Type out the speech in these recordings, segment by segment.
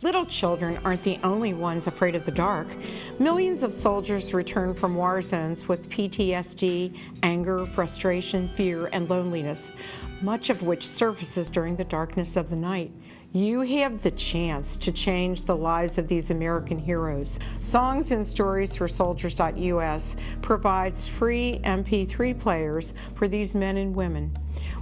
Little children aren't the only ones afraid of the dark. Millions of soldiers return from war zones with PTSD, anger, frustration, fear, and loneliness, much of which surfaces during the darkness of the night. You have the chance to change the lives of these American heroes. Songs and Stories for Soldiers.us provides free MP3 players for these men and women.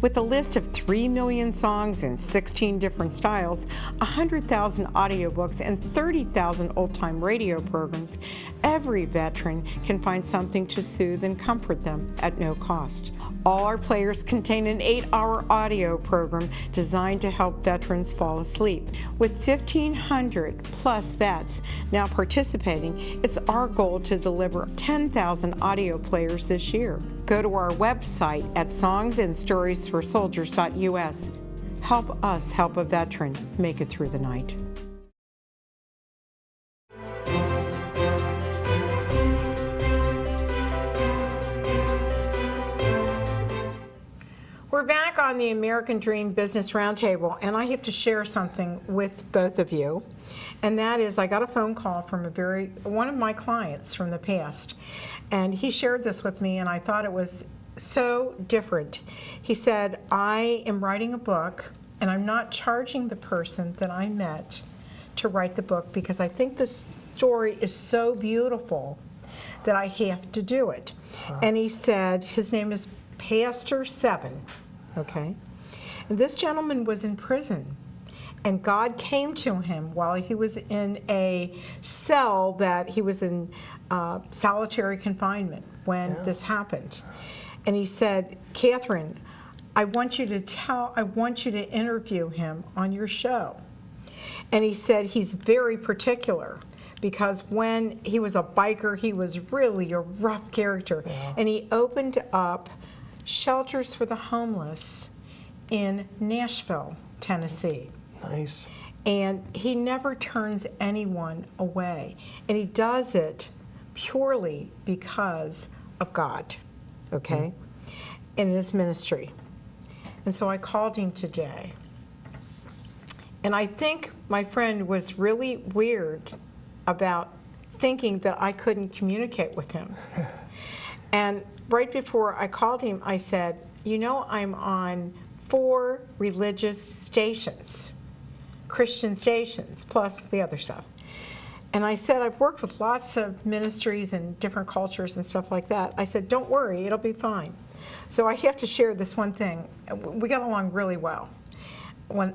With a list of 3 million songs in 16 different styles, 100,000 audiobooks, and 30,000 old-time radio programs, every veteran can find something to soothe and comfort them at no cost. All our players contain an 8-hour audio program designed to help veterans fall asleep. With 1,500 plus vets now participating, it's our goal to deliver 10,000 audio players this year. Go to our website at songsandstoriesforsoldiers.us. Help us help a veteran make it through the night. We're back on the American Dream Business Roundtable, and I have to share something with both of you. And that is, I got a phone call from one of my clients from the past, and he shared this with me, and I thought it was so different. He said, I am writing a book, and I'm not charging the person that I met to write the book because I think the story is so beautiful that I have to do it. And he said, his name is Pastor 7, okay? And this gentleman was in prison, and God came to him while he was in a cell that he was in solitary confinement when this happened. And he said, Kathryn, I want you to interview him on your show. And he said he's very particular because when he was a biker, he was really a rough character. And he opened up shelters for the homeless in Nashville, Tennessee. Nice. And he never turns anyone away. And he does it purely because of God, okay, in his ministry. And so I called him today. And I think my friend was really weird about thinking that I couldn't communicate with him. And right before I called him, I said, you know, I'm on 4 religious stations, Christian stations, plus the other stuff. And I said, I've worked with lots of ministries and different cultures and stuff like that. I said, don't worry, it'll be fine. So I have to share this one thing. We got along really well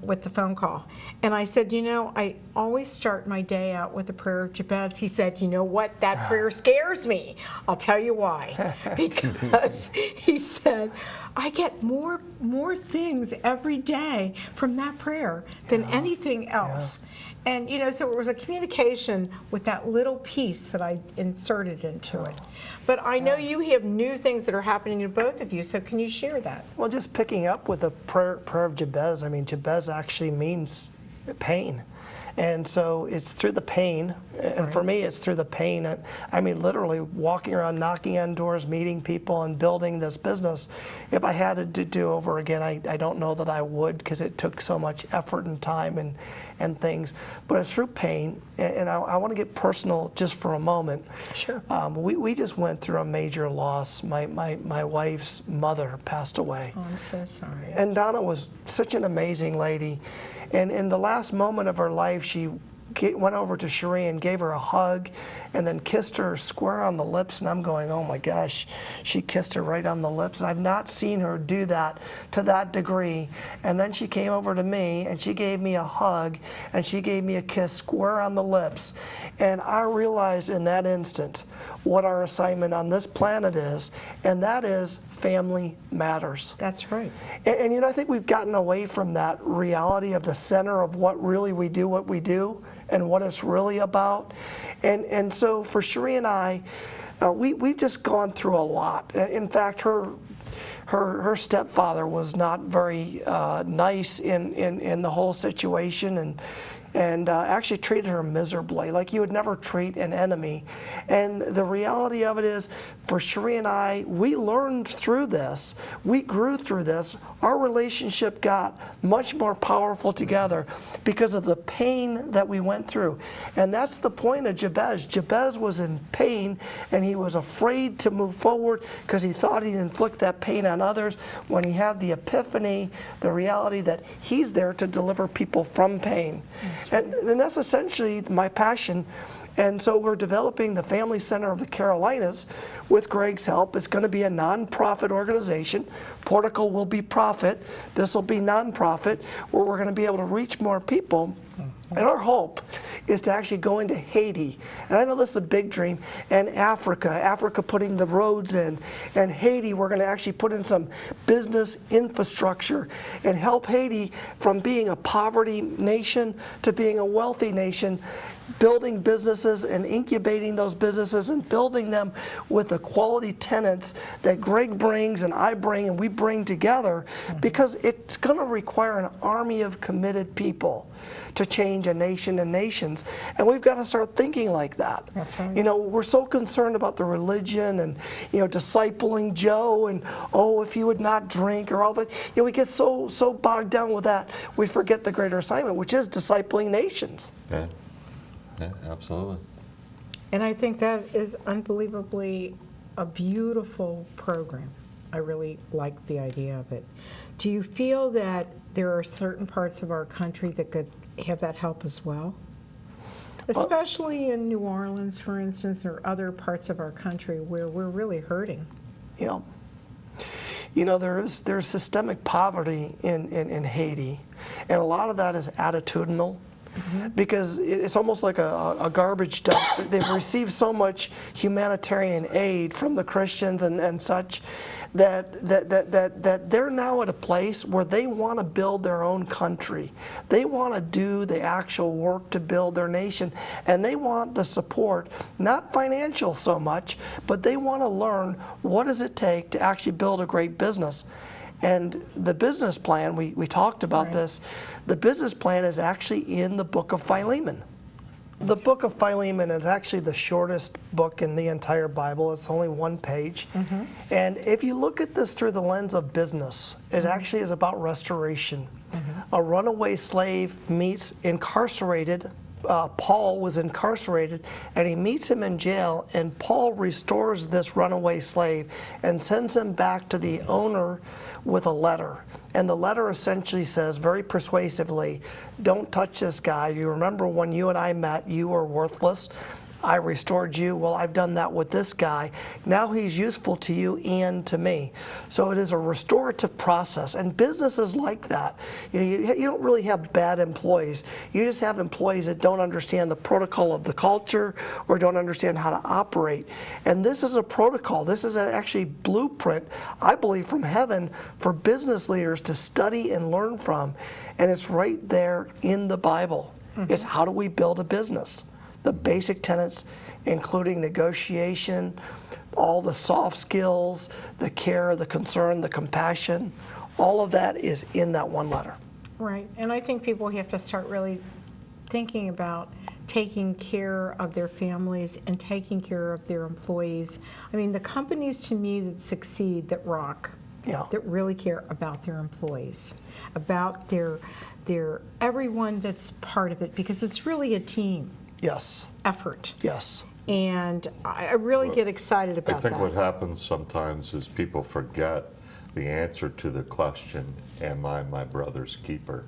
with the phone call. And I said, you know, I always start my day out with a prayer of Jabez. He said, you know what, that prayer scares me. I'll tell you why. Because he said, I get more things every day from that prayer than anything else. And, you know, so it was a communication with that little piece that I inserted into it. But I know you have new things that are happening to both of you, so can you share that? Well, just picking up with the prayer of Jabez, I mean, Jabez actually means pain. And so it's through the pain, and for me it's through the pain. I mean, literally walking around, knocking on doors, meeting people, and building this business. If I had to do over again, I don't know that I would, because it took so much effort and time and things. But it's through pain, and I want to get personal just for a moment. Sure. We just went through a major loss. My wife's mother passed away. Oh, I'm so sorry. And Donna was such an amazing lady. And in the last moment of her life, she went over to Cherie and gave her a hug and then kissed her square on the lips. And I'm going, oh my gosh, she kissed her right on the lips. And I've not seen her do that to that degree. And then she came over to me and she gave me a hug and she gave me a kiss square on the lips. And I realized in that instant what our assignment on this planet is, and that is family matters. That's right. And you know, I think we've gotten away from that reality of the center of what really we do, what we do, and what it's really about. And so for Cherie and I, we've just gone through a lot. In fact, her her stepfather was not very nice in the whole situation, and actually treated her miserably, like you would never treat an enemy. And the reality of it is, for Cherie and I, we learned through this, we grew through this, our relationship got much more powerful together because of the pain that we went through. And that's the point of Jabez. Jabez was in pain, and he was afraid to move forward because he thought he'd inflict that pain on others, when he had the epiphany, the reality that he's there to deliver people from pain. And that's essentially my passion. And so we're developing the Family Center of the Carolinas with Greg's help. It's going to be a nonprofit organization. Portacle will be profit. This will be nonprofit, where we're going to be able to reach more people. And our hope is to actually go into Haiti. And I know this is a big dream. And Africa putting the roads in. And Haiti, we're going to actually put in some business infrastructure and help Haiti from being a poverty nation to being a wealthy nation, building businesses and incubating those businesses and building them with the quality tenants that Greg brings and I bring and we bring together, because it's going to require an army of committed people to change a nation and nations. And we've got to start thinking like that. That's right. You know, we're so concerned about the religion and, you know, discipling Joe and, oh, if he would not drink or all that. You know, we get so bogged down with that, we forget the greater assignment, which is discipling nations. Yeah, yeah, absolutely. And I think that is unbelievably a beautiful program. I really like the idea of it. Do you feel that there are certain parts of our country that could have that help as well? Especially in New Orleans, for instance, or other parts of our country where we're really hurting. Yeah. You know, there's systemic poverty in Haiti, and a lot of that is attitudinal. Because it's almost like a garbage dump. They've received so much humanitarian aid from the Christians and such that they're now at a place where they want to build their own country. They want to do the actual work to build their nation, and they want the support, not financial so much, but they want to learn what does it take to actually build a great business. And the business plan, we talked about this, the business plan is actually in the book of Philemon. The book of Philemon is actually the shortest book in the entire Bible. It's only one page. And if you look at this through the lens of business, it actually is about restoration. A runaway slave meets incarcerated. Paul was incarcerated, and he meets him in jail, and Paul restores this runaway slave and sends him back to the owner with a letter. And the letter essentially says, very persuasively, don't touch this guy. You remember when you and I met, you were worthless. I restored you. Well, I've done that with this guy. Now he's useful to you and to me. So it is a restorative process, and businesses like that. You don't really have bad employees. You just have employees that don't understand the protocol of the culture or don't understand how to operate. And this is a protocol. This is actually blueprint, I believe, from heaven for business leaders to study and learn from. And it's right there in the Bible. It's how do we build a business? The basic tenets, including negotiation, all the soft skills, the care, the concern, the compassion, all of that is in that one letter. Right, and I think people have to start really thinking about taking care of their families and taking care of their employees. I mean, the companies to me that succeed, that rock, that really care about their employees, about their everyone that's part of it, because it's really a team. Yes. Effort. Yes. And I really get excited about that. I think what happens sometimes is people forget the answer to the question, am I my brother's keeper?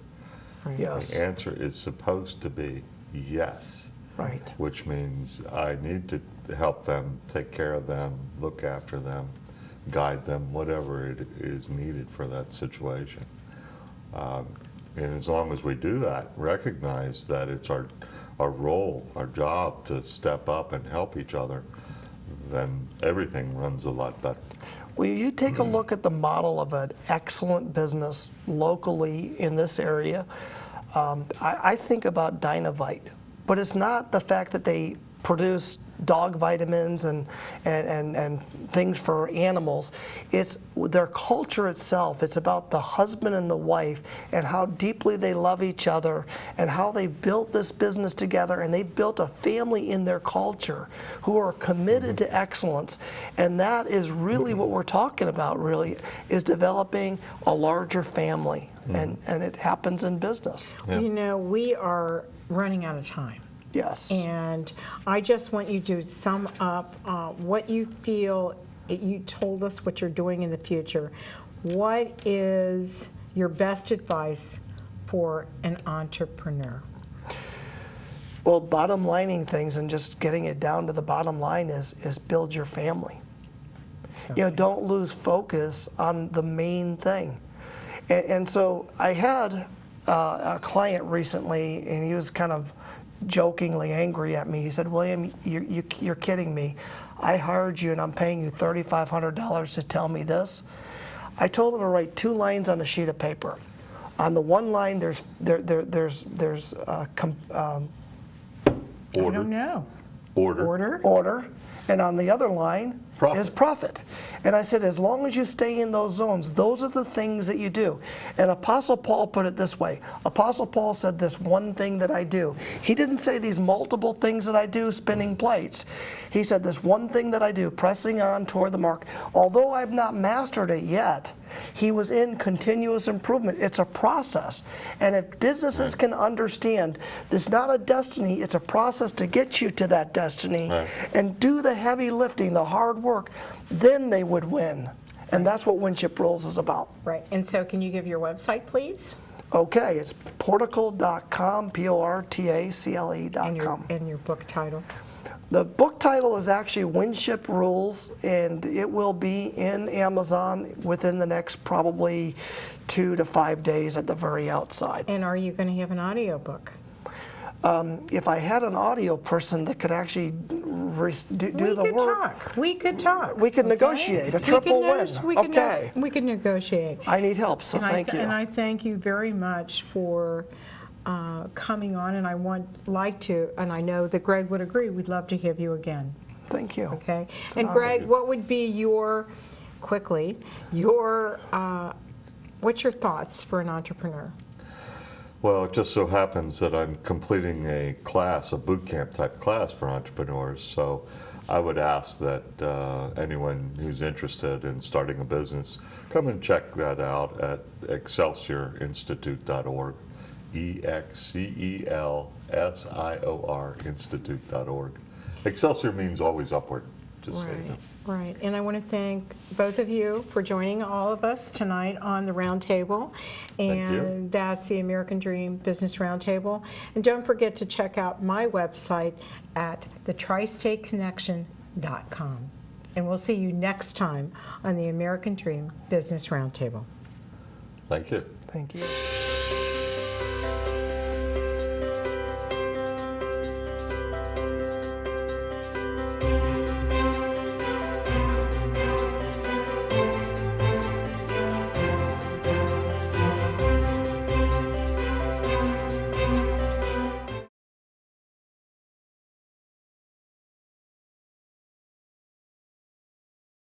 Right. Yes. The answer is supposed to be yes. Right. Which means I need to help them, take care of them, look after them, guide them, whatever it is needed for that situation. And as long as we do that, recognize that it's our role, our job to step up and help each other, then everything runs a lot better. Well, you take a look at the model of an excellent business locally in this area. I think about Dynavite, but it's not the fact that they produce dog vitamins and things for animals. It's their culture itself. It's about the husband and the wife and how deeply they love each other and how they built this business together, and they built a family in their culture who are committed to excellence. And that is really what we're talking about, really, is developing a larger family. And it happens in business. Yeah. You know, we are running out of time. Yes. And I just want you to sum up what you feel. You told us what you're doing in the future. What is your best advice for an entrepreneur? Well, bottom lining things and just getting it down to the bottom line is build your family. Okay. You know, don't lose focus on the main thing. And so I had a client recently, and he was kind of jokingly angry at me. He said, "William, you're kidding me. I hired you and I'm paying you $3,500 to tell me this." I told him to write 2 lines on a sheet of paper. On the one line, there's I don't know. order, and on the other line is profit. And I said, as long as you stay in those zones, those are the things that you do. And Apostle Paul put it this way. Apostle Paul said, this one thing that I do. He didn't say these multiple things that I do, spinning plates. He said, this one thing that I do, pressing on toward the mark. Although I've not mastered it yet, he was in continuous improvement. It's a process. And if businesses can understand this is not a destiny, it's a process to get you to that destiny, and do the heavy lifting, the hard work, then they would win. And that's what Winship Rules is about. Right. And so can you give your website, please? Okay, it's portacle.com, portacle.com. And your book title? The book title is actually Winship Rules, and it will be in Amazon within the next probably 2 to 5 days at the very outside. And are you going to have an audiobook? If I had an audio person that could actually do the work. We could talk. We could negotiate a triple win. Okay. We could negotiate. I need help, so thank you. And I thank you very much for coming on, and I know that Greg would agree, we'd love to have you again. Thank you. Okay. And Greg, what would be what's your thoughts for an entrepreneur? Well, it just so happens that I'm completing a boot camp type class for entrepreneurs. So I would ask that anyone who's interested in starting a business, come and check that out at ExcelsiorInstitute.org, EXCELSIOR Institute.org. Excelsior means always upward, just so you know. Right, and I want to thank both of you for joining all of us tonight on the Roundtable, and that's the American Dream Business Roundtable. And don't forget to check out my website at thetristateconnection.com. And we'll see you next time on the American Dream Business Roundtable. Thank you. Thank you.